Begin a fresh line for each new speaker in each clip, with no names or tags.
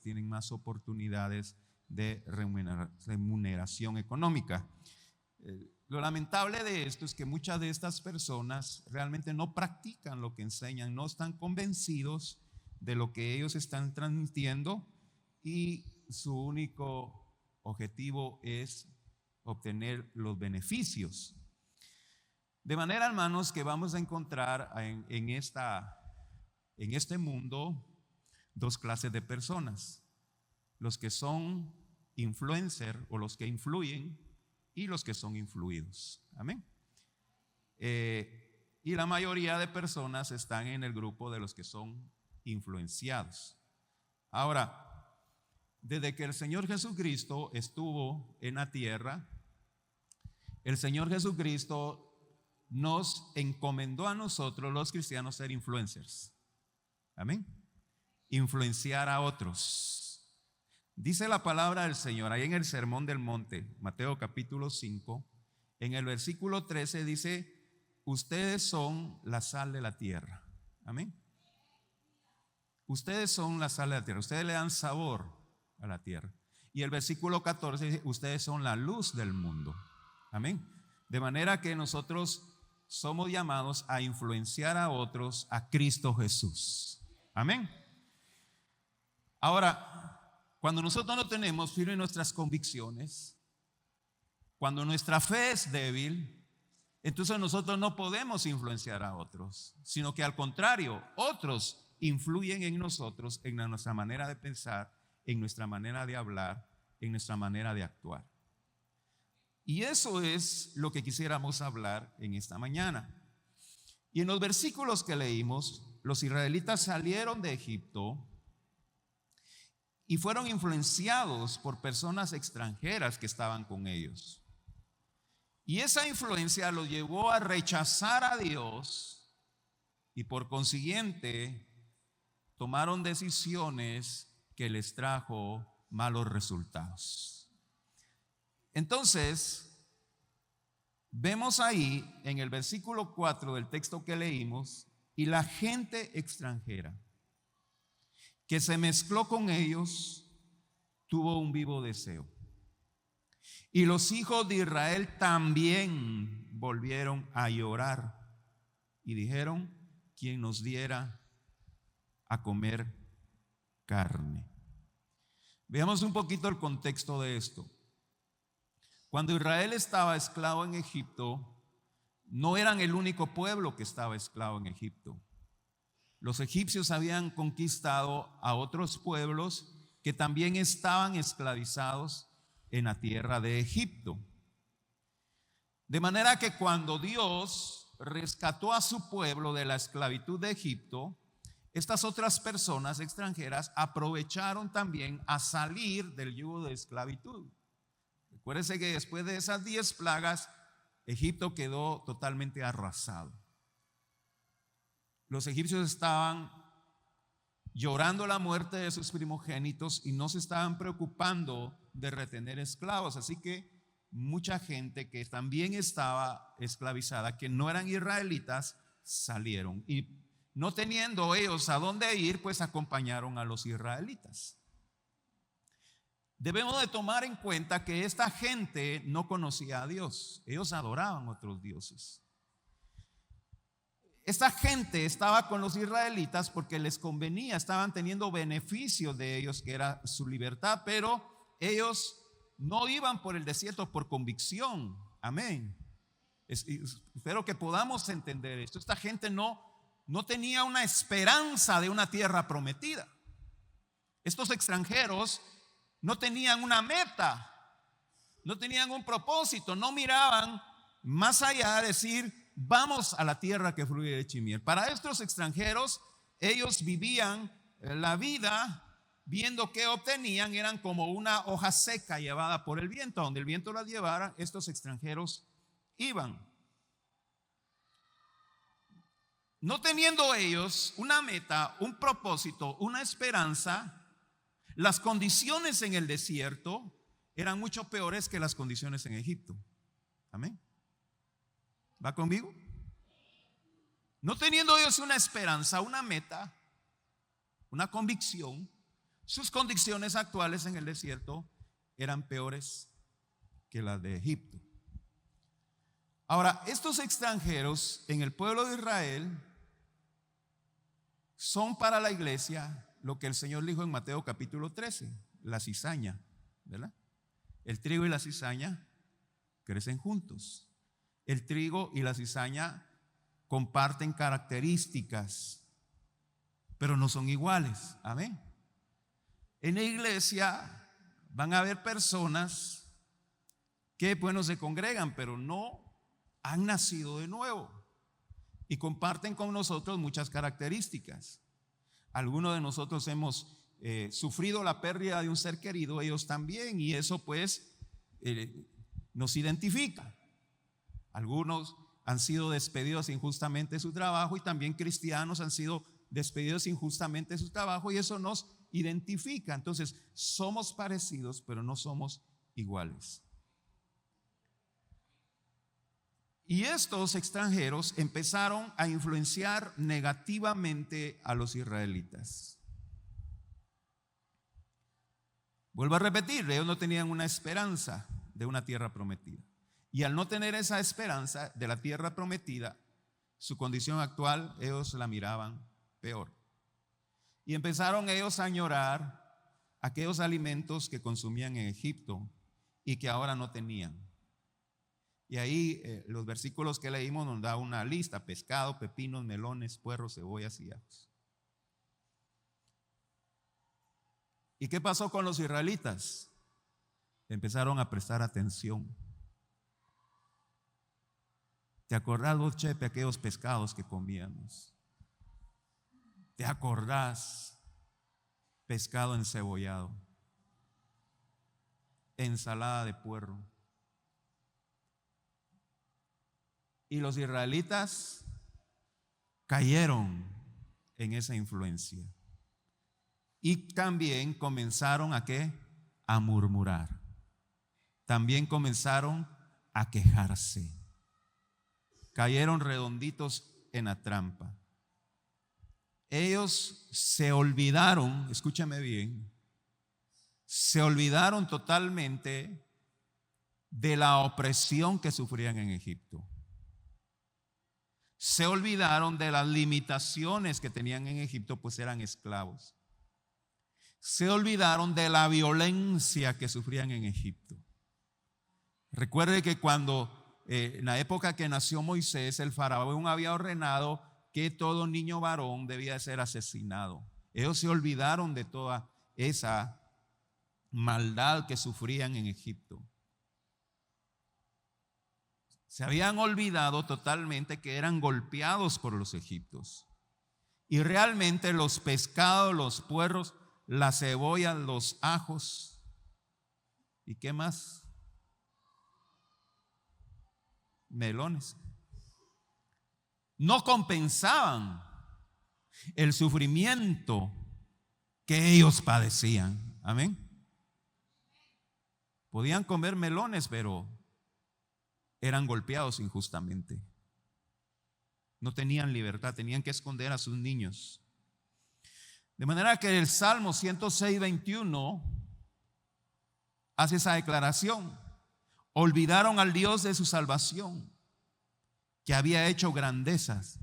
tienen más oportunidades de remuneración económica. Lo lamentable de esto es que muchas de estas personas realmente no practican lo que enseñan, no están convencidos de lo que ellos están transmitiendo y su único objetivo es obtener los beneficios. De manera, hermanos, que vamos a encontrar en este mundo dos clases de personas: los que son influencers o los que influyen y los que son influidos. Amén. Y la mayoría de personas están en el grupo de los que son influenciados. Ahora, desde que el Señor Jesucristo estuvo en la tierra, el Señor Jesucristo nos encomendó a nosotros los cristianos ser influencers. Amén. Influenciar a otros. Dice la palabra del Señor ahí en el Sermón del Monte, Mateo capítulo 5, en el versículo 13 dice: ustedes son la sal de la tierra. Amén. Ustedes son la sal de la tierra, ustedes le dan sabor a la tierra. Y el versículo 14 dice: ustedes son la luz del mundo. Amén. De manera que nosotros somos llamados a influenciar a otros a Cristo Jesús. Amén. Ahora, cuando nosotros no tenemos firmes nuestras convicciones, cuando nuestra fe es débil, entonces nosotros no podemos influenciar a otros, sino que al contrario, otros influyen en nosotros, en nuestra manera de pensar, en nuestra manera de hablar, en nuestra manera de actuar. Y eso es lo que quisiéramos hablar en esta mañana. Y en los versículos que leímos, los israelitas salieron de Egipto y fueron influenciados por personas extranjeras que estaban con ellos. Y esa influencia los llevó a rechazar a Dios y por consiguiente tomaron decisiones que les trajo malos resultados. Entonces, vemos ahí en el versículo 4 del texto que leímos: y la gente extranjera que se mezcló con ellos tuvo un vivo deseo. Y los hijos de Israel también volvieron a llorar y dijeron: ¿quién nos diera a comer carne? Veamos un poquito el contexto de esto. Cuando Israel estaba esclavo en Egipto, no eran el único pueblo que estaba esclavo en Egipto. Los egipcios habían conquistado a otros pueblos que también estaban esclavizados en la tierra de Egipto. De manera que cuando Dios rescató a su pueblo de la esclavitud de Egipto, estas otras personas extranjeras aprovecharon también a salir del yugo de esclavitud. Recuérdense que después de esas 10 plagas, Egipto quedó totalmente arrasado. Los egipcios estaban llorando la muerte de sus primogénitos y no se estaban preocupando de retener esclavos. Así que mucha gente que también estaba esclavizada, que no eran israelitas, salieron. Y no teniendo ellos a dónde ir, pues acompañaron a los israelitas. Debemos de tomar en cuenta que esta gente no conocía a Dios. Ellos adoraban otros dioses. Esta gente estaba con los israelitas porque les convenía, estaban teniendo beneficio de ellos, que era su libertad, pero ellos no iban por el desierto por convicción. Amén. Espero que podamos entender esto. Esta gente no tenía una esperanza de una tierra prometida. Estos extranjeros no tenían una meta, no tenían un propósito, no miraban más allá de decir: vamos a la tierra que fluye leche y miel. Para estos extranjeros, ellos vivían la vida viendo que obtenían, eran como una hoja seca llevada por el viento. Donde el viento la llevara, estos extranjeros iban. No teniendo ellos una meta, un propósito, una esperanza, las condiciones en el desierto eran mucho peores que las condiciones en Egipto. Amén. ¿Va conmigo? No teniendo ellos una esperanza, una meta, una convicción, sus condiciones actuales en el desierto eran peores que las de Egipto. Ahora, estos extranjeros en el pueblo de Israel son para la iglesia lo que el Señor dijo en Mateo capítulo 13, la cizaña, ¿verdad? El trigo y la cizaña crecen juntos. El trigo y la cizaña comparten características, pero no son iguales. Amén. En la iglesia van a haber personas que, bueno, se congregan, pero no han nacido de nuevo y comparten con nosotros muchas características. Algunos de nosotros hemos sufrido la pérdida de un ser querido, ellos también, y eso pues nos identifica. Algunos han sido despedidos injustamente de su trabajo y también cristianos han sido despedidos injustamente de su trabajo y eso nos identifica. Entonces, somos parecidos, pero no somos iguales. Y estos extranjeros empezaron a influenciar negativamente a los israelitas. Vuelvo a repetir, ellos no tenían una esperanza de una tierra prometida. Y al no tener esa esperanza de la tierra prometida, su condición actual, ellos la miraban peor. Y empezaron ellos a añorar aquellos alimentos que consumían en Egipto y que ahora no tenían. Y ahí los versículos que leímos nos da una lista: pescado, pepinos, melones, puerros, cebollas y ajos. ¿Y qué pasó con los israelitas? Empezaron a prestar atención. ¿Te acordás vos, Chepe, aquellos pescados que comíamos? ¿Te acordás? Pescado encebollado, ensalada de puerro. Y los israelitas cayeron en esa influencia. Y también comenzaron ¿a qué? A murmurar. También comenzaron a quejarse. Cayeron redonditos en la trampa. Ellos se olvidaron, escúchame bien, se olvidaron totalmente de la opresión que sufrían en Egipto. Se olvidaron de las limitaciones que tenían en Egipto, pues eran esclavos. Se olvidaron de la violencia que sufrían en Egipto. Recuerde que cuando en la época que nació Moisés, el faraón había ordenado que todo niño varón debía ser asesinado. Ellos se olvidaron de toda esa maldad que sufrían en Egipto. Se habían olvidado totalmente que eran golpeados por los egipcios. Y realmente los pescados, los puerros, las cebollas, los ajos, ¿y qué más? Melones. No compensaban el sufrimiento que ellos padecían. Amén. Podían comer melones, pero eran golpeados injustamente. No tenían libertad, tenían que esconder a sus niños. De manera que el Salmo 106:21 hace esa declaración. Olvidaron al Dios de su salvación, que había hecho grandezas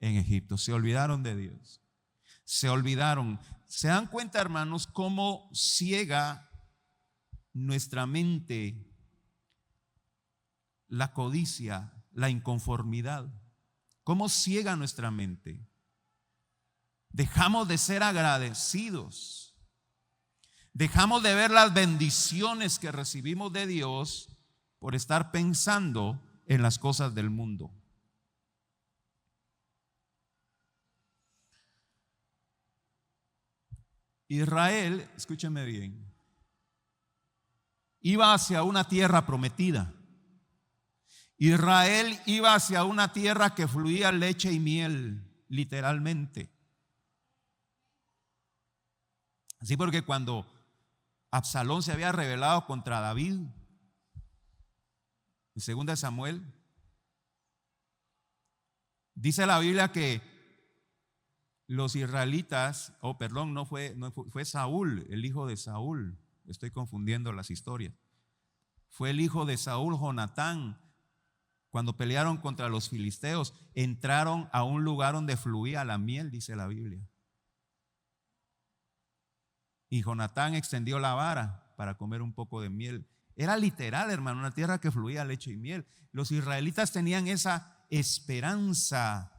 en Egipto. Se olvidaron de Dios. Se olvidaron. ¿Se dan cuenta, hermanos, cómo ciega nuestra mente la codicia, la inconformidad? ¿Cómo ciega nuestra mente? Dejamos de ser agradecidos. Dejamos de ver las bendiciones que recibimos de Dios por estar pensando en las cosas del mundo. Israel, escúcheme bien, iba hacia una tierra prometida. Israel iba hacia una tierra que fluía leche y miel, literalmente. Así porque cuando Absalón se había rebelado contra David, en 2 Samuel, dice la Biblia que los israelitas, perdón, fue Saúl, el hijo de Saúl. Estoy confundiendo las historias. Fue el hijo de Saúl, Jonatán. Cuando pelearon contra los filisteos, entraron a un lugar donde fluía la miel, dice la Biblia. Y Jonatán extendió la vara para comer un poco de miel. Era literal, hermano, una tierra que fluía leche y miel. Los israelitas tenían esa esperanza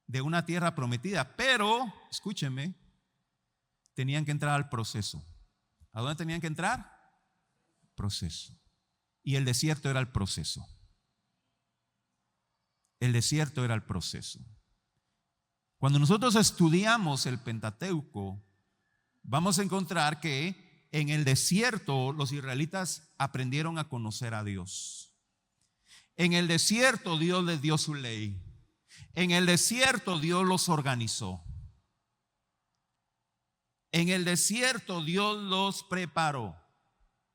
de una tierra prometida, pero, escúchenme, tenían que entrar al proceso. ¿A dónde tenían que entrar? Proceso. Y el desierto era el proceso. El desierto era el proceso. Cuando nosotros estudiamos el Pentateuco, vamos a encontrar que en el desierto los israelitas aprendieron a conocer a Dios. En el desierto Dios les dio su ley. En el desierto Dios los organizó. En el desierto Dios los preparó.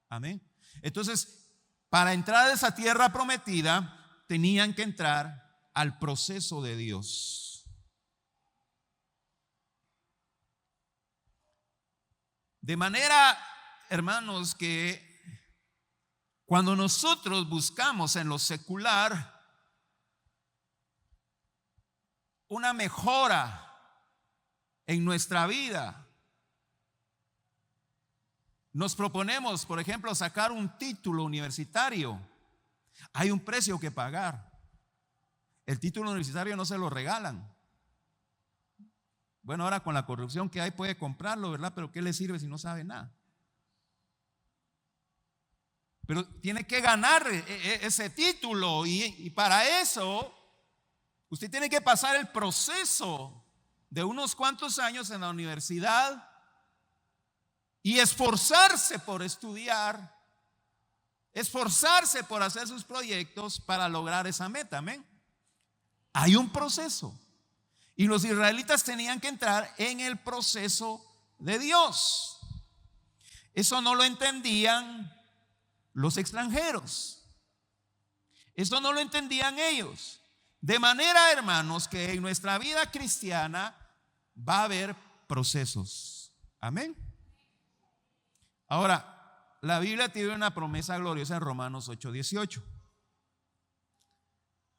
Amén. Entonces, para entrar a esa tierra prometida, tenían que entrar al proceso de Dios. De manera, hermanos, que cuando nosotros buscamos en lo secular una mejora en nuestra vida, nos proponemos, por ejemplo, sacar un título universitario, hay un precio que pagar. El título universitario no se lo regalan. Bueno, ahora con la corrupción que hay puede comprarlo, ¿verdad? Pero ¿qué le sirve si no sabe nada? Pero tiene que ganar ese título y para eso usted tiene que pasar el proceso de unos cuantos años en la universidad y esforzarse por estudiar, esforzarse por hacer sus proyectos para lograr esa meta. Amén. Hay un proceso y los israelitas tenían que entrar en el proceso de Dios. Eso no lo entendían los extranjeros. Eso no lo entendían ellos. De manera, hermanos, que en nuestra vida cristiana va a haber procesos. Amén. Ahora, la Biblia tiene una promesa gloriosa en Romanos 8:18.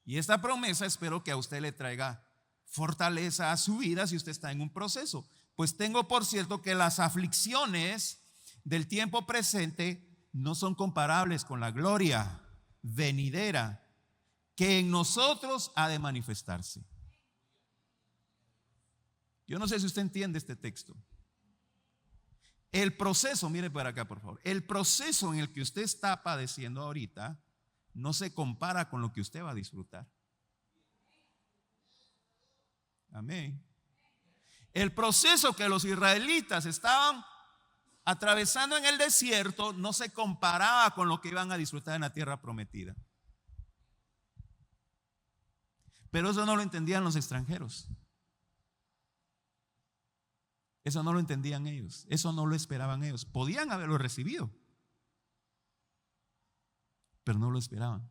Y esta promesa espero que a usted le traiga fortaleza a su vida si usted está en un proceso. Pues tengo por cierto que las aflicciones del tiempo presente no son comparables con la gloria venidera que en nosotros ha de manifestarse. Yo no sé si usted entiende este texto. El proceso, mire para acá por favor, el proceso en el que usted está padeciendo ahorita no se compara con lo que usted va a disfrutar. Amén. El proceso que los israelitas estaban atravesando en el desierto no se comparaba con lo que iban a disfrutar en la tierra prometida. Pero eso no lo entendían los extranjeros. Eso no lo entendían ellos. Eso no lo esperaban ellos. Podían haberlo recibido, pero no lo esperaban.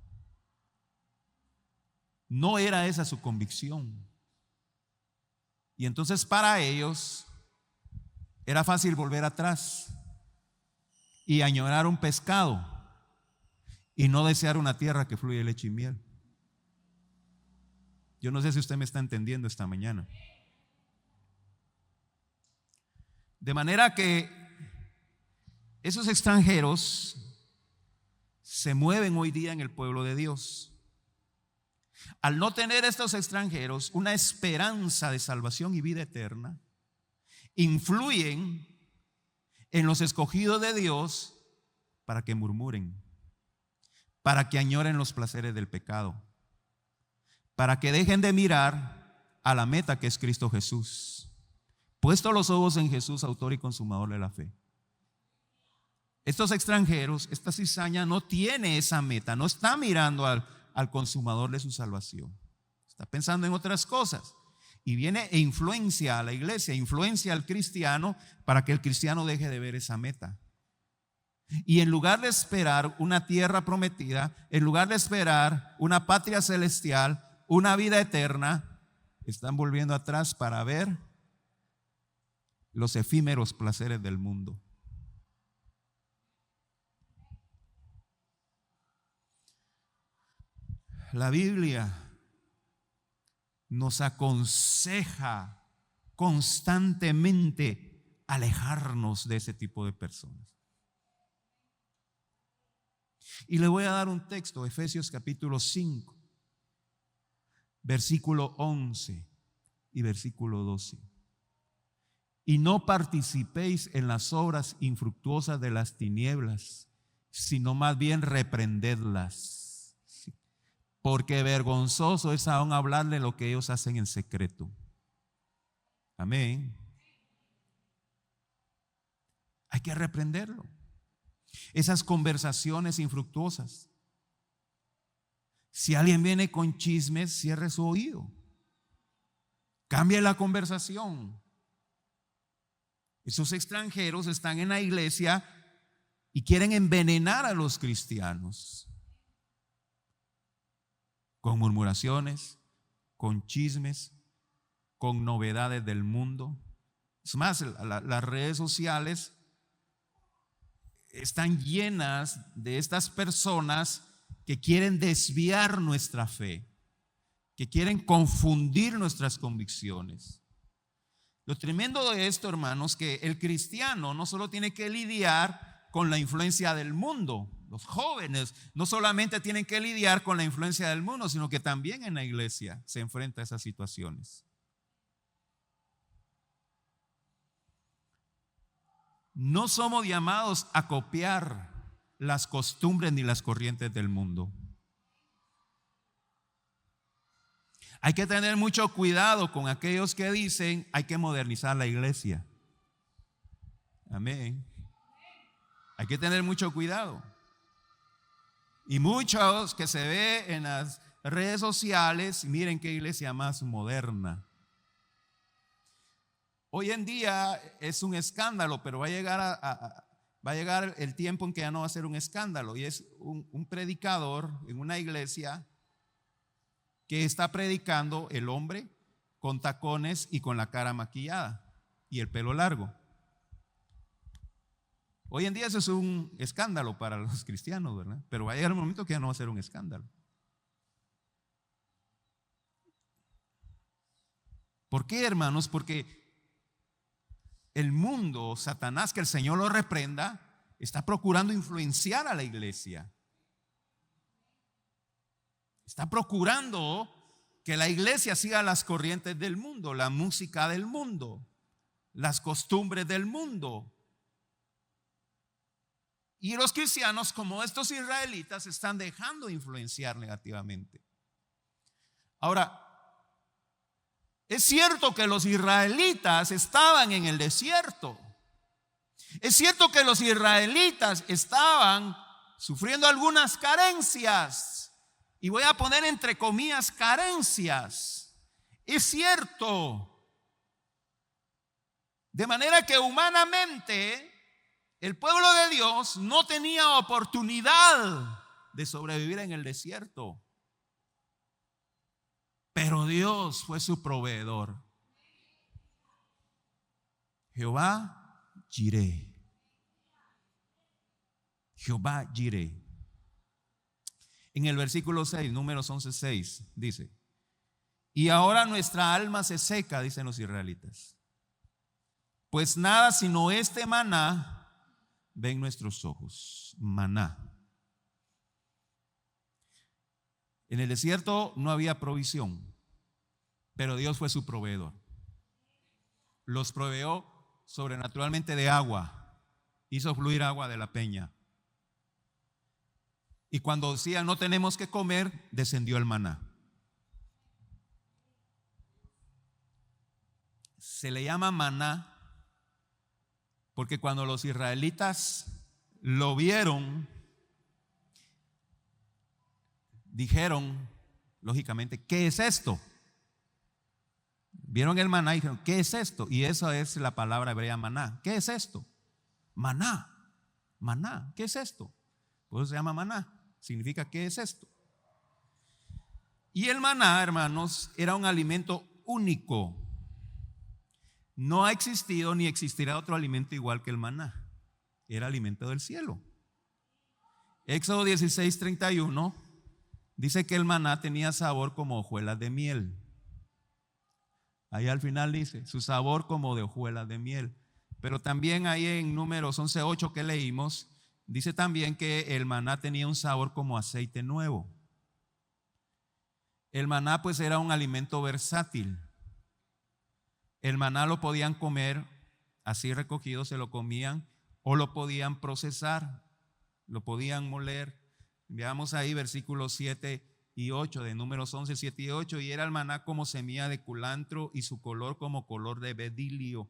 No era esa su convicción. Y entonces para ellos era fácil volver atrás y añorar un pescado y no desear una tierra que fluye leche y miel. Yo no sé si usted me está entendiendo esta mañana. De manera que esos extranjeros se mueven hoy día en el pueblo de Dios. Al no tener estos extranjeros una esperanza de salvación y vida eterna, influyen en los escogidos de Dios para que murmuren, para que añoren los placeres del pecado, para que dejen de mirar a la meta que es Cristo Jesús, puesto los ojos en Jesús, autor y consumador de la fe. Estos extranjeros, esta cizaña no tiene esa meta, no está mirando al consumador de su salvación, está pensando en otras cosas. Y viene e influencia a la iglesia, influencia al cristiano para que el cristiano deje de ver esa meta. Y en lugar de esperar una tierra prometida, en lugar de esperar una patria celestial, una vida eterna, están volviendo atrás para ver los efímeros placeres del mundo. La Biblia nos aconseja constantemente alejarnos de ese tipo de personas. Y le voy a dar un texto, Efesios capítulo 5, versículo 11 y versículo 12. Y no participéis en las obras infructuosas de las tinieblas, sino más bien reprendedlas. Porque vergonzoso es aún hablar de lo que ellos hacen en secreto. Amén. Hay que reprenderlo. Esas conversaciones infructuosas. Si alguien viene con chismes, cierre su oído. Cambie la conversación. Esos extranjeros están en la iglesia y quieren envenenar a los cristianos con murmuraciones, con chismes, con novedades del mundo. Es más, las redes sociales están llenas de estas personas que quieren desviar nuestra fe, que quieren confundir nuestras convicciones. Lo tremendo de esto, hermanos, que el cristiano no solo tiene que lidiar con la influencia del mundo. Los jóvenes no solamente tienen que lidiar con la influencia del mundo, sino que también en la iglesia se enfrenta a esas situaciones. No somos llamados a copiar las costumbres ni las corrientes del mundo. Hay que tener mucho cuidado con aquellos que dicen hay que modernizar la iglesia. Amén. Hay que tener mucho cuidado. Y muchos que se ve en las redes sociales, miren qué iglesia más moderna. Hoy en día es un escándalo, pero va a llegar el tiempo en que ya no va a ser un escándalo. Y es un predicador en una iglesia que está predicando el hombre con tacones y con la cara maquillada y el pelo largo. Hoy en día eso es un escándalo para los cristianos, ¿verdad? Pero va a llegar un momento que ya no va a ser un escándalo. ¿Por qué, hermanos? Porque el mundo, Satanás, que el Señor lo reprenda, está procurando influenciar a la iglesia. Está procurando que la iglesia siga las corrientes del mundo, la música del mundo, las costumbres del mundo. Y los cristianos, como estos israelitas, están dejando de influenciar negativamente. Ahora, es cierto que los israelitas estaban en el desierto. Es cierto que los israelitas estaban sufriendo algunas carencias. Y voy a poner entre comillas carencias. Es cierto. De manera que humanamente el pueblo de Dios no tenía oportunidad de sobrevivir en el desierto. Pero Dios fue su proveedor. Jehová Jireh. Jehová Jireh. En el versículo 6, Números 11:6, dice: y ahora nuestra alma se seca, dicen los israelitas, pues nada sino este maná ven nuestros ojos. Maná. En el desierto no había provisión, pero Dios fue su proveedor. Los proveyó sobrenaturalmente de agua, hizo fluir agua de la peña. Y cuando decía no tenemos que comer, descendió el maná. Se le llama maná porque cuando los israelitas lo vieron, dijeron, lógicamente, ¿qué es esto? Vieron el maná y dijeron, ¿qué es esto? Y esa es la palabra hebrea maná. ¿Qué es esto? Maná. Maná. ¿Qué es esto? Por eso se llama maná. Significa, ¿qué es esto? Y el maná, hermanos, era un alimento único. No ha existido ni existirá otro alimento igual que el maná. Era alimento del cielo. Éxodo 16:31 dice que el maná tenía sabor como hojuelas de miel. Ahí al final dice, su sabor como de hojuelas de miel. Pero también ahí en Números 11:8 que leímos, dice también que el maná tenía un sabor como aceite nuevo. El maná pues era un alimento versátil. El maná lo podían comer así recogido, se lo comían, o lo podían procesar, lo podían moler. Veamos ahí versículos 7 y 8 de Números 11, 7 y 8. Y era el maná como semilla de culantro y su color como color de bedilio.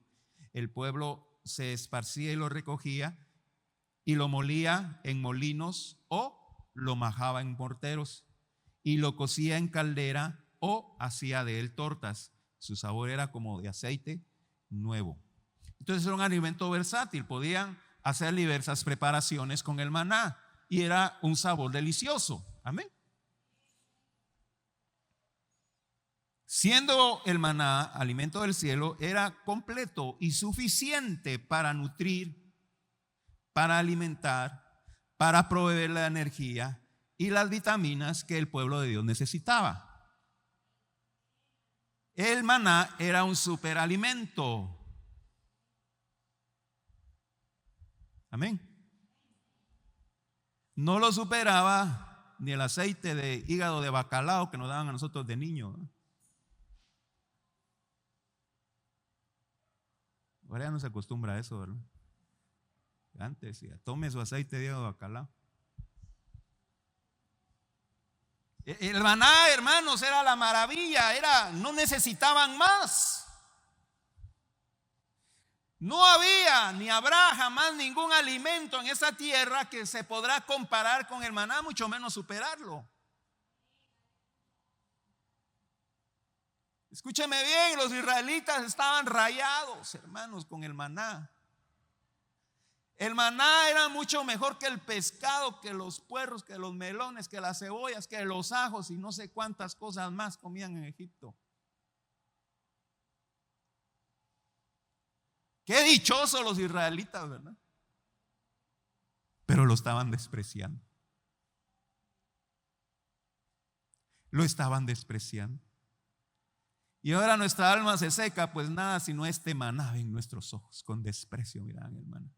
El pueblo se esparcía y lo recogía y lo molía en molinos o lo majaba en morteros y lo cocía en caldera o hacía de él tortas. Su sabor era como de aceite nuevo. Entonces era un alimento versátil, podían hacer diversas preparaciones con el maná y era un sabor delicioso. Amén. Siendo el maná alimento del cielo, era completo y suficiente para nutrir, para alimentar, para proveer la energía y las vitaminas que el pueblo de Dios necesitaba. El maná era un superalimento. Amén. No lo superaba ni el aceite de hígado de bacalao que nos daban a nosotros de niños. Ahora ya no se acostumbra a eso, ¿verdad? Antes decía, tome su aceite de hígado de bacalao. El maná, hermanos, era la maravilla, no necesitaban más. No había ni habrá jamás ningún alimento en esa tierra que se podrá comparar con el maná, mucho menos superarlo. Escúcheme bien, los israelitas estaban rayados, hermanos, con el maná. El maná era mucho mejor que el pescado, que los puerros, que los melones, que las cebollas, que los ajos y no sé cuántas cosas más comían en Egipto. Qué dichosos los israelitas, ¿verdad? Pero lo estaban despreciando. Lo estaban despreciando. Y ahora nuestra alma se seca, pues nada sino este maná en nuestros ojos, con desprecio miran el maná.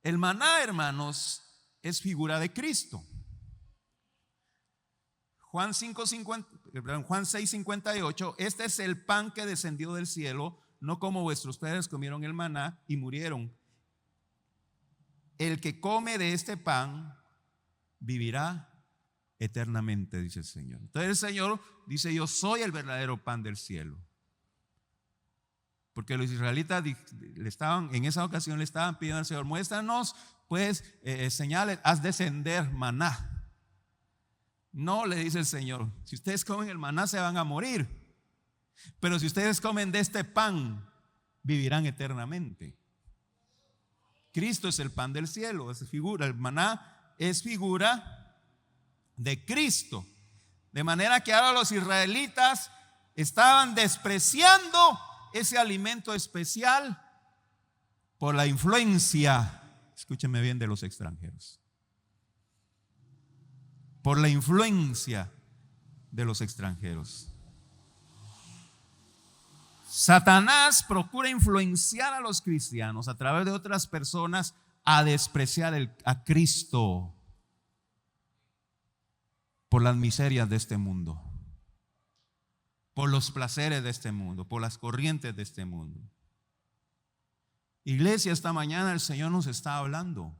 El maná, hermanos, es figura de Cristo. Juan 6:58, este es el pan que descendió del cielo, no como vuestros padres comieron el maná y murieron. El que come de este pan vivirá eternamente, dice el Señor. Entonces el Señor dice, yo soy el verdadero pan del cielo. Porque los israelitas en esa ocasión le estaban pidiendo al Señor, muéstranos pues señales, haz descender maná. No, le dice el Señor, si ustedes comen el maná se van a morir, pero si ustedes comen de este pan vivirán eternamente. Cristo es el pan del cielo, es figura, el maná es figura de Cristo. De manera que ahora los israelitas estaban despreciando ese alimento especial por la influencia, escúcheme bien, de los extranjeros. Por la influencia de los extranjeros. Satanás procura influenciar a los cristianos a través de otras personas a despreciar a Cristo por las miserias de este mundo, por los placeres de este mundo, por las corrientes de este mundo. Iglesia, esta mañana el Señor nos está hablando.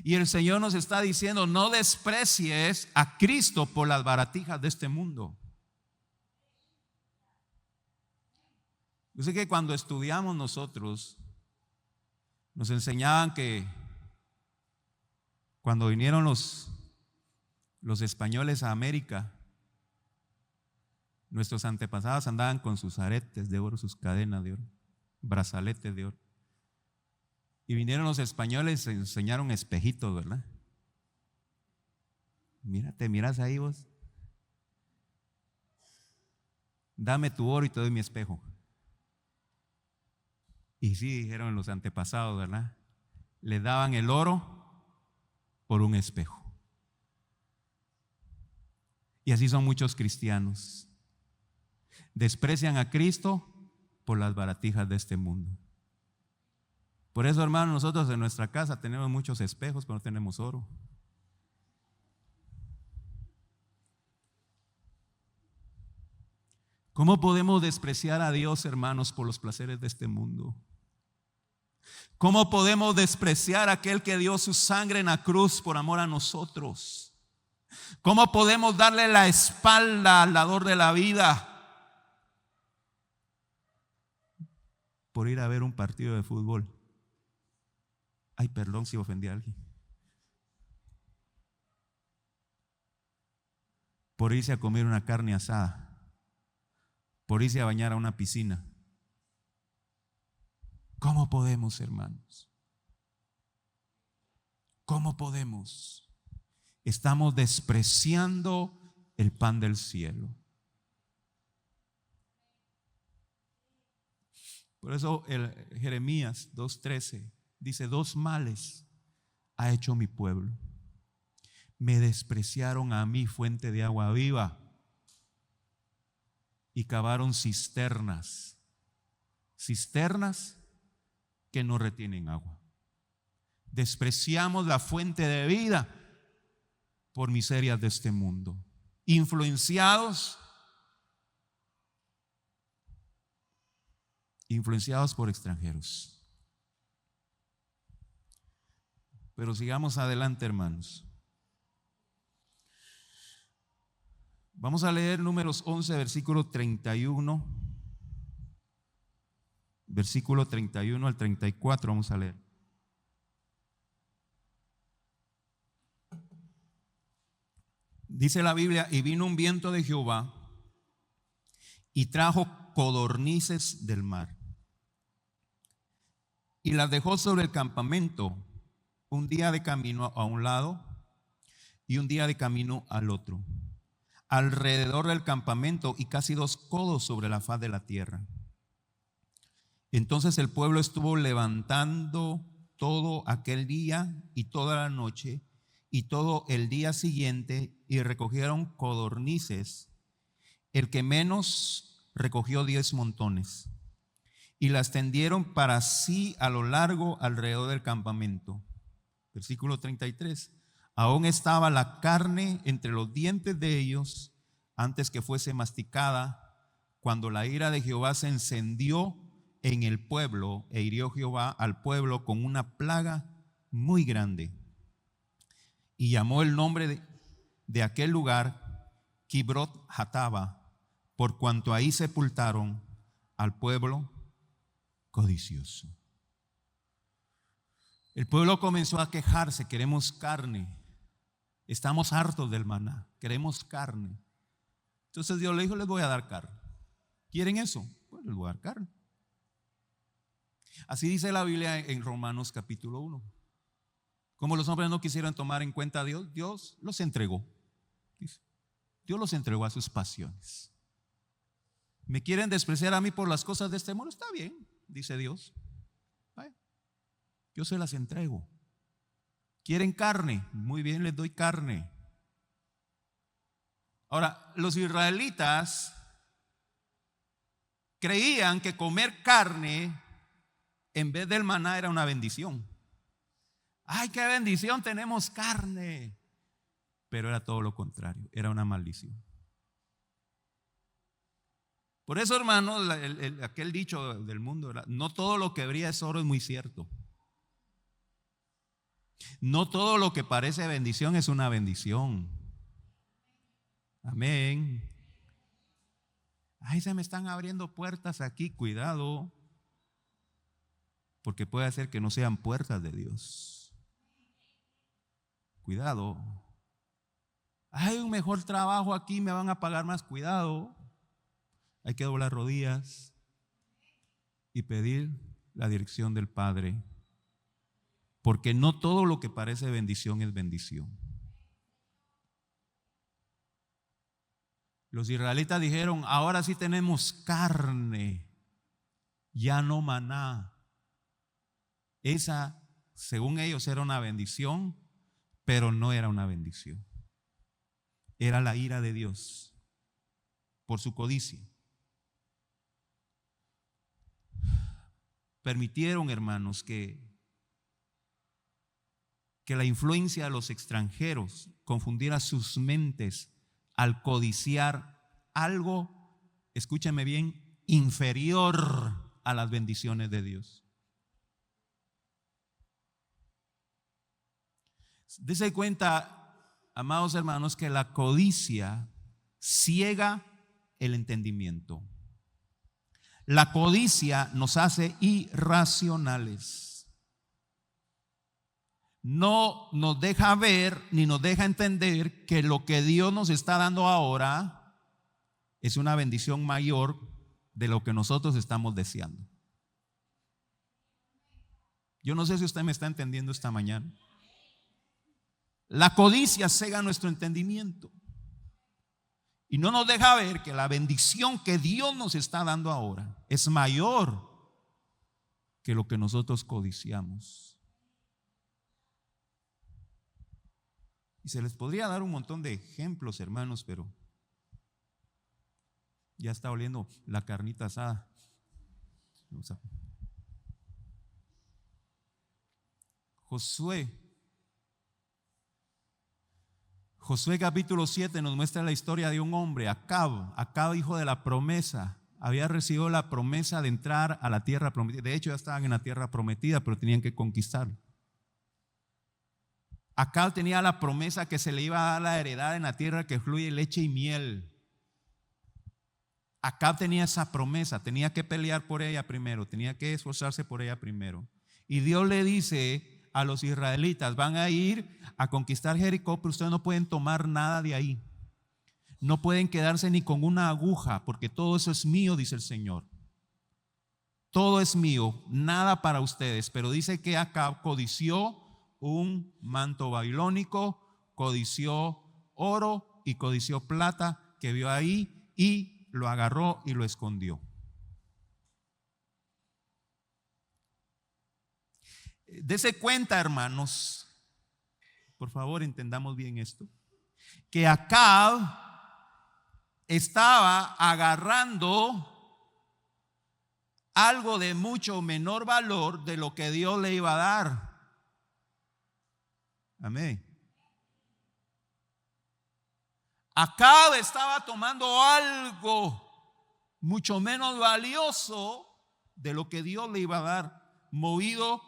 Y el Señor nos está diciendo, no desprecies a Cristo por las baratijas de este mundo. Yo sé que cuando estudiamos nosotros, nos enseñaban que cuando vinieron los españoles a América, nuestros antepasados andaban con sus aretes de oro, sus cadenas de oro, brazaletes de oro. Y vinieron los españoles y enseñaron espejitos, ¿verdad? Mira, te miras ahí vos. dame tu oro y te doy mi espejo. Y sí, dijeron los antepasados, ¿verdad? Le daban el oro por un espejo. Y así son muchos cristianos. Desprecian a Cristo por las baratijas de este mundo. Por eso, hermanos, nosotros en nuestra casa tenemos muchos espejos, pero no tenemos oro. ¿Cómo podemos despreciar a Dios, hermanos, por los placeres de este mundo? ¿Cómo podemos despreciar a aquel que dio su sangre en la cruz por amor a nosotros? ¿Cómo podemos darle la espalda al dador de la vida por ir a ver un partido de fútbol? Ay, perdón si ofendí a alguien. Por irse a comer una carne asada, por irse a bañar a una piscina. ¿Cómo podemos, hermanos? ¿Cómo podemos? Estamos despreciando el pan del cielo. Por eso Jeremías 2:13 dice: 2 males ha hecho mi pueblo. Me despreciaron a mí, fuente de agua viva, y cavaron cisternas que no retienen agua. Despreciamos la fuente de vida por miserias de este mundo, influenciados por extranjeros. Pero sigamos adelante, hermanos. Vamos a leer Números 11, versículo 31. Versículo 31 al 34, vamos a leer. Dice la Biblia: y vino un viento de Jehová y trajo codornices del mar, y las dejó sobre el campamento, un día de camino a un lado y un día de camino al otro, alrededor del campamento, y casi 2 codos sobre la faz de la tierra. Entonces el pueblo estuvo levantando todo aquel día y toda la noche y todo el día siguiente, y recogieron codornices. El que menos recogió 10 montones, y las tendieron para sí a lo largo alrededor del campamento. Versículo 33. Aún estaba la carne entre los dientes de ellos antes que fuese masticada, cuando la ira de Jehová se encendió en el pueblo, e hirió Jehová al pueblo con una plaga muy grande. Y llamó el nombre de aquel lugar Kibrot Hataba, por cuanto ahí sepultaron al pueblo codicioso. El pueblo comenzó a quejarse: queremos carne, estamos hartos del maná, queremos carne. Entonces Dios le dijo: les voy a dar carne. ¿Quieren eso? Pues les voy a dar carne. Así dice la Biblia en Romanos capítulo 1. Como los hombres no quisieron tomar en cuenta a Dios, Dios los entregó. Dios los entregó a sus pasiones. ¿Me quieren despreciar a mí por las cosas de este mundo? Está bien, dice Dios. Yo se las entrego. ¿Quieren carne? Muy bien, les doy carne. Ahora, los israelitas creían que comer carne en vez del maná era una bendición. ¡Ay, qué bendición! Tenemos carne. Pero era todo lo contrario, era una maldición. Por eso, hermanos, aquel dicho del mundo, no todo lo que brilla es oro, es muy cierto. No todo lo que parece bendición es una bendición. Amén. Ay, se me están abriendo puertas aquí, cuidado, porque puede ser que no sean puertas de Dios. Cuidado. Hay un mejor trabajo aquí, me van a pagar más. Cuidado. Hay que doblar rodillas y pedir la dirección del Padre, porque no todo lo que parece bendición es bendición. Los israelitas dijeron: ahora sí tenemos carne, ya no maná. Esa, según ellos, era una bendición, pero no era una bendición. Era la ira de Dios por su codicia. Permitieron, hermanos, que la influencia de los extranjeros confundiera sus mentes al codiciar algo, escúchame bien, inferior a las bendiciones de Dios. Dese cuenta, amados hermanos, que la codicia ciega el entendimiento. La codicia nos hace irracionales. No nos deja ver ni nos deja entender que lo que Dios nos está dando ahora es una bendición mayor de lo que nosotros estamos deseando. Yo no sé si usted me está entendiendo esta mañana. La codicia cega nuestro entendimiento y no nos deja ver que la bendición que Dios nos está dando ahora es mayor que lo que nosotros codiciamos. Y se les podría dar un montón de ejemplos, hermanos, pero ya está oliendo la carnita asada. Josué capítulo 7 nos muestra la historia de un hombre, Acab, hijo de la promesa. Había recibido la promesa de entrar a la tierra prometida. De hecho, ya estaban en la tierra prometida, pero tenían que conquistarla. Acab tenía la promesa que se le iba a dar la heredad en la tierra que fluye leche y miel. Acab tenía esa promesa, tenía que pelear por ella primero, tenía que esforzarse por ella primero. Y Dios le dice a los israelitas: van a ir a conquistar Jericó, pero ustedes no pueden tomar nada de ahí. No pueden quedarse ni con una aguja, porque todo eso es mío, dice el Señor. Todo es mío, nada para ustedes. Pero dice que Acab codició un manto babilónico, codició oro y codició plata que vio ahí y lo agarró y lo escondió. Dese cuenta, hermanos, por favor entendamos bien esto, que Acab estaba agarrando algo de mucho menor valor de lo que Dios le iba a dar. Amén. Acab estaba tomando algo mucho menos valioso de lo que Dios le iba a dar, movido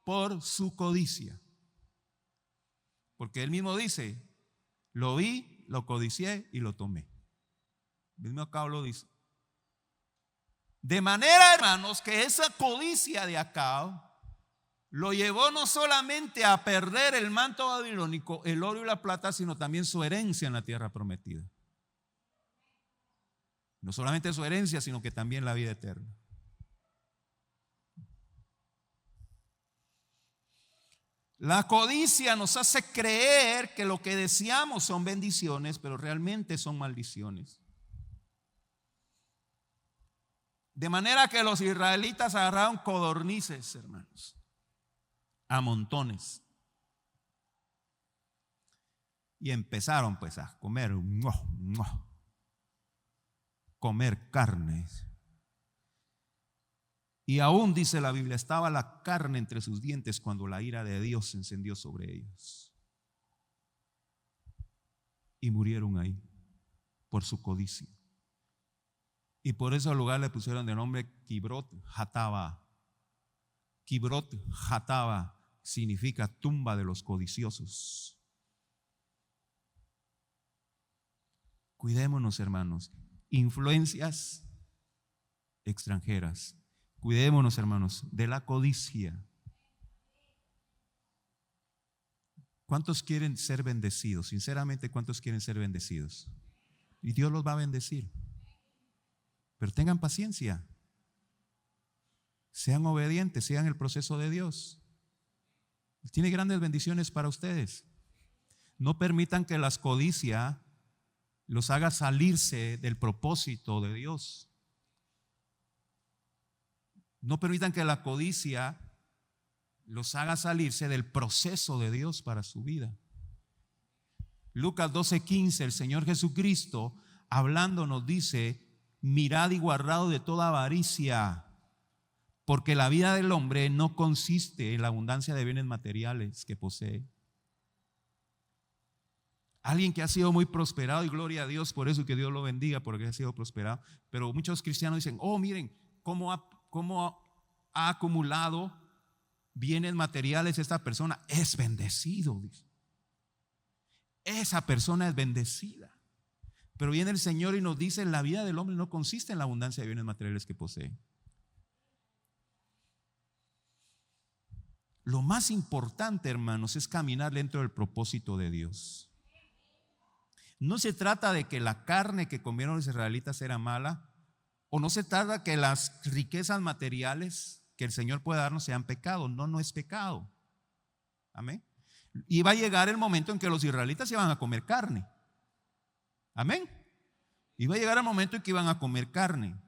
por su codicia. Porque él mismo dice: lo vi, lo codicié y lo tomé. El mismo Acab lo dice. De manera, hermanos, que esa codicia de Acab lo llevó no solamente a perder el manto babilónico, el oro y la plata, sino también su herencia en la tierra prometida. No solamente su herencia, sino que también la vida eterna. La codicia nos hace creer que lo que deseamos son bendiciones, pero realmente son maldiciones. De manera que los israelitas agarraron codornices, hermanos, a montones, y empezaron pues a comer carnes. Y aún, dice la Biblia, estaba la carne entre sus dientes cuando la ira de Dios se encendió sobre ellos. Y murieron ahí por su codicia. Y por eso al lugar le pusieron de nombre Kibrot Hatava. Kibrot Hatava significa tumba de los codiciosos. Cuidémonos, hermanos. Influencias extranjeras. Cuidémonos, hermanos, de la codicia. ¿Cuántos quieren ser bendecidos? Sinceramente, ¿cuántos quieren ser bendecidos? Y Dios los va a bendecir. Pero tengan paciencia. Sean obedientes, sigan el proceso de Dios. Tiene grandes bendiciones para ustedes. No permitan que la codicia los haga salirse del propósito de Dios. No permitan que la codicia los haga salirse del proceso de Dios para su vida. Lucas 12:15, el Señor Jesucristo hablando nos dice: mirad y guardaos de toda avaricia, porque la vida del hombre no consiste en la abundancia de bienes materiales que posee. Alguien que ha sido muy prosperado, y gloria a Dios por eso, que Dios lo bendiga porque ha sido prosperado. Pero muchos cristianos dicen: oh, miren cómo ha acumulado bienes materiales esta persona. Es bendecido, dice. Esa persona es bendecida. Pero viene el Señor y nos dice: la vida del hombre no consiste en la abundancia de bienes materiales que posee. Lo más importante, hermanos, es caminar dentro del propósito de Dios. No se trata de que la carne que comieron los israelitas era mala, o no se trata de que las riquezas materiales que el Señor puede darnos sean pecado. No, no es pecado. Amén. Y va a llegar el momento en que los israelitas iban a comer carne. Amén. Y va a llegar el momento en que iban a comer carne.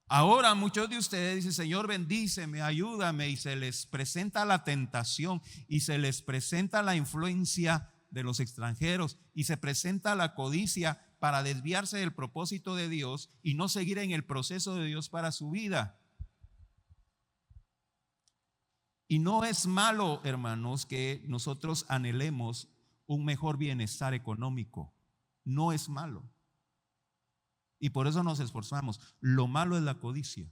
Ahora muchos de ustedes dicen: Señor, bendíceme, ayúdame, y se les presenta la tentación, y se les presenta la influencia de los extranjeros, y se presenta la codicia para desviarse del propósito de Dios y no seguir en el proceso de Dios para su vida. Y no es malo, hermanos, que nosotros anhelemos un mejor bienestar económico. No es malo. Y por eso nos esforzamos. Lo malo es la codicia,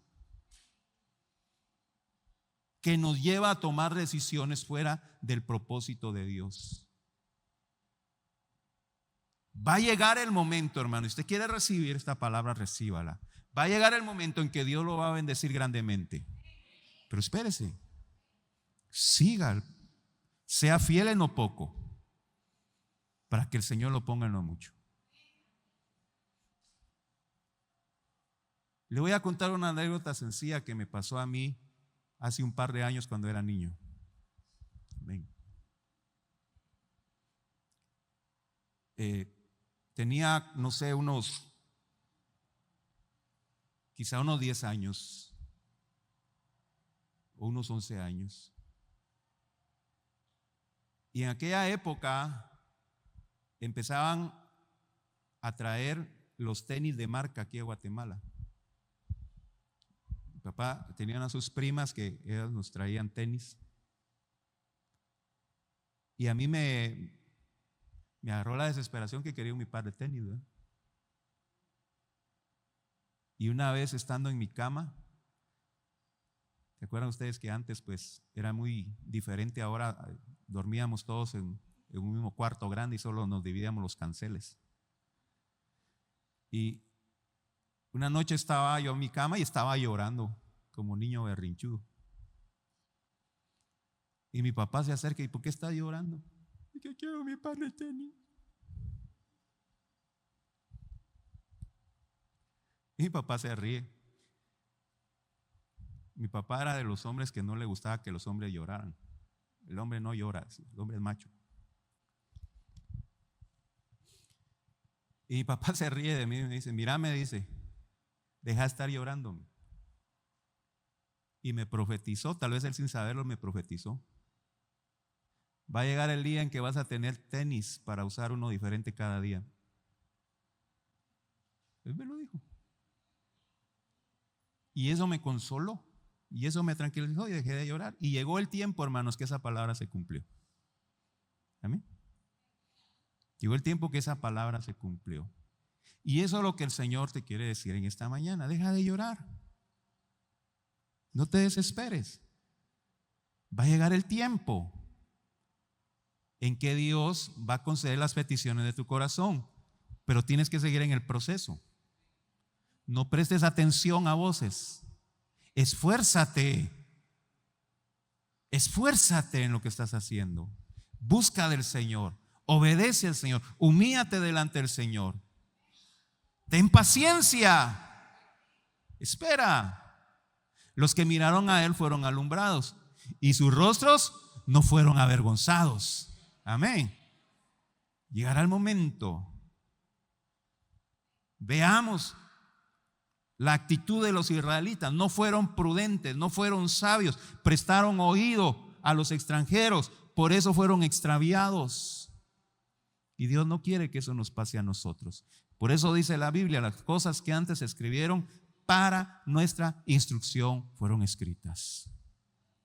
que nos lleva a tomar decisiones fuera del propósito de Dios. Va a llegar el momento, hermano, si usted quiere recibir esta palabra, recíbala. Va a llegar el momento en que Dios lo va a bendecir grandemente. Pero espérese, siga, sea fiel en lo poco, para que el Señor lo ponga en lo mucho. Le voy a contar una anécdota sencilla que me pasó a mí hace un par de años cuando era niño. Amén. Tenía, no sé, quizá unos 10 años o unos 11 años. Y en aquella época empezaban a traer los tenis de marca aquí a Guatemala. Mi papá tenía a sus primas que ellas nos traían tenis. Y a mí me agarró la desesperación que quería mi par de tenis, ¿verdad? Y una vez estando en mi cama, ¿se acuerdan ustedes que antes pues era muy diferente? Ahora dormíamos todos en un mismo cuarto grande y solo nos dividíamos los canceles. Y una noche estaba yo en mi cama y estaba llorando como niño berrinchudo. Y mi papá se acerca: ¿y por qué está llorando? Que quiero mi par de tenis. Y mi papá se ríe. Mi papá era de los hombres que no le gustaba que los hombres lloraran. El hombre no llora, el hombre es macho. Y mi papá se ríe de mí y me dice: mira, me dice, deja de estar llorando. Y me profetizó, tal vez él sin saberlo me profetizó: va a llegar el día en que vas a tener tenis para usar uno diferente cada día. Él me lo dijo. Y eso me consoló. Y eso me tranquilizó y dejé de llorar. Y llegó el tiempo, hermanos, que esa palabra se cumplió. Amén. Llegó el tiempo que esa palabra se cumplió. Y eso es lo que el Señor te quiere decir en esta mañana. Deja de llorar. No te desesperes. Va a llegar el tiempo en que Dios va a conceder las peticiones de tu corazón, pero tienes que seguir en el proceso. No prestes atención a voces. Esfuérzate en lo que estás haciendo. Busca del Señor, obedece al Señor, humíllate delante del Señor. Ten paciencia, espera. Los que miraron a Él fueron alumbrados y sus rostros no fueron avergonzados. Amén. Llegará el momento. Veamos la actitud de los israelitas. No fueron prudentes, no fueron sabios, prestaron oído a los extranjeros, por eso fueron extraviados. Y Dios no quiere que eso nos pase a nosotros. Por eso dice la Biblia, las cosas que antes se escribieron para nuestra instrucción fueron escritas.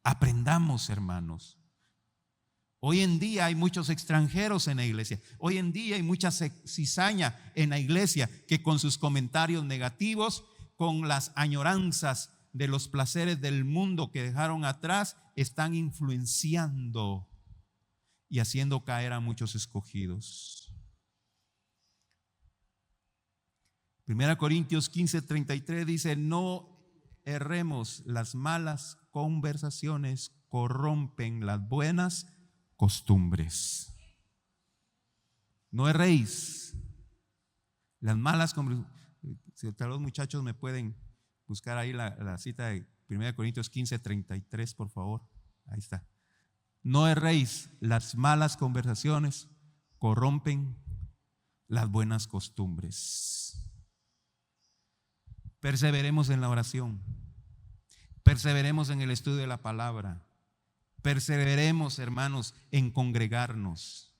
Aprendamos, hermanos. Hoy en día hay muchos extranjeros en la iglesia. Hoy en día hay mucha cizaña en la iglesia que con sus comentarios negativos, con las añoranzas de los placeres del mundo que dejaron atrás, están influenciando y haciendo caer a muchos escogidos. 1 Corintios 15:33 dice: no erremos, las malas conversaciones corrompen las buenas costumbres. No erréis. Las malas conversaciones. Si los muchachos me pueden buscar ahí la cita de 1 Corintios 15:33, por favor. Ahí está. No erréis, las malas conversaciones corrompen las buenas costumbres. Perseveremos en la oración. Perseveremos en el estudio de la palabra. Perseveremos, hermanos, en congregarnos.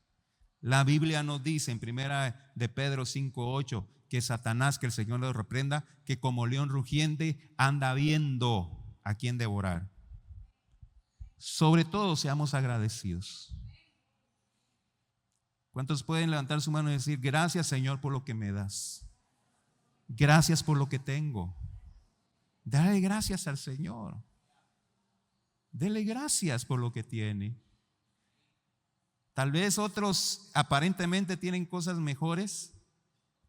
La Biblia nos dice en 1 de Pedro 5:8 que Satanás, que el Señor lo reprenda, que como león rugiente anda viendo a quién devorar. Sobre todo seamos agradecidos. ¿Cuántos pueden levantar su mano y decir: gracias, Señor, por lo que me das? Gracias por lo que tengo. Dale gracias al Señor. Dele gracias por lo que tiene. Tal vez otros aparentemente tienen cosas mejores,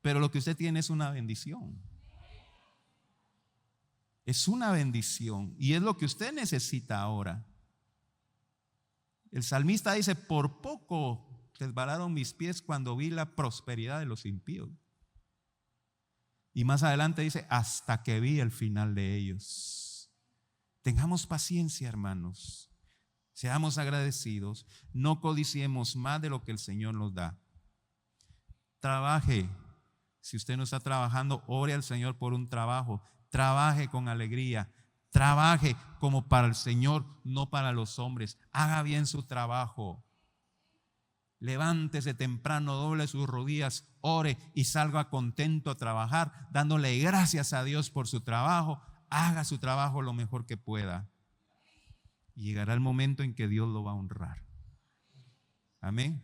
pero lo que usted tiene es una bendición. Es una bendición y es lo que usted necesita ahora. El salmista dice: por poco resbalaron mis pies cuando vi la prosperidad de los impíos. Y más adelante dice: hasta que vi el final de ellos. Tengamos paciencia, hermanos. Seamos agradecidos. No codiciemos más de lo que el Señor nos da. Trabaje. Si usted no está trabajando, ore al Señor por un trabajo. Trabaje con alegría. Trabaje como para el Señor, no para los hombres. Haga bien su trabajo. Levántese temprano, doble sus rodillas, ore y salga contento a trabajar, dándole gracias a Dios por su trabajo. Haga su trabajo lo mejor que pueda. Y llegará el momento en que Dios lo va a honrar. Amén.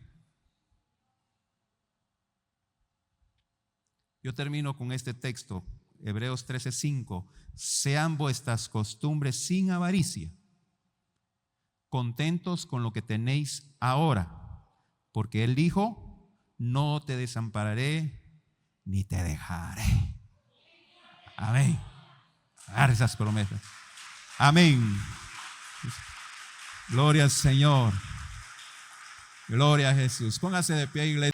Yo termino con este texto, Hebreos 13:5. Sean vuestras costumbres sin avaricia, contentos con lo que tenéis ahora. Porque Él dijo: no te desampararé ni te dejaré. Amén. Agarre esas promesas. Amén. Gloria al Señor. Gloria a Jesús. Póngase de pie, iglesia.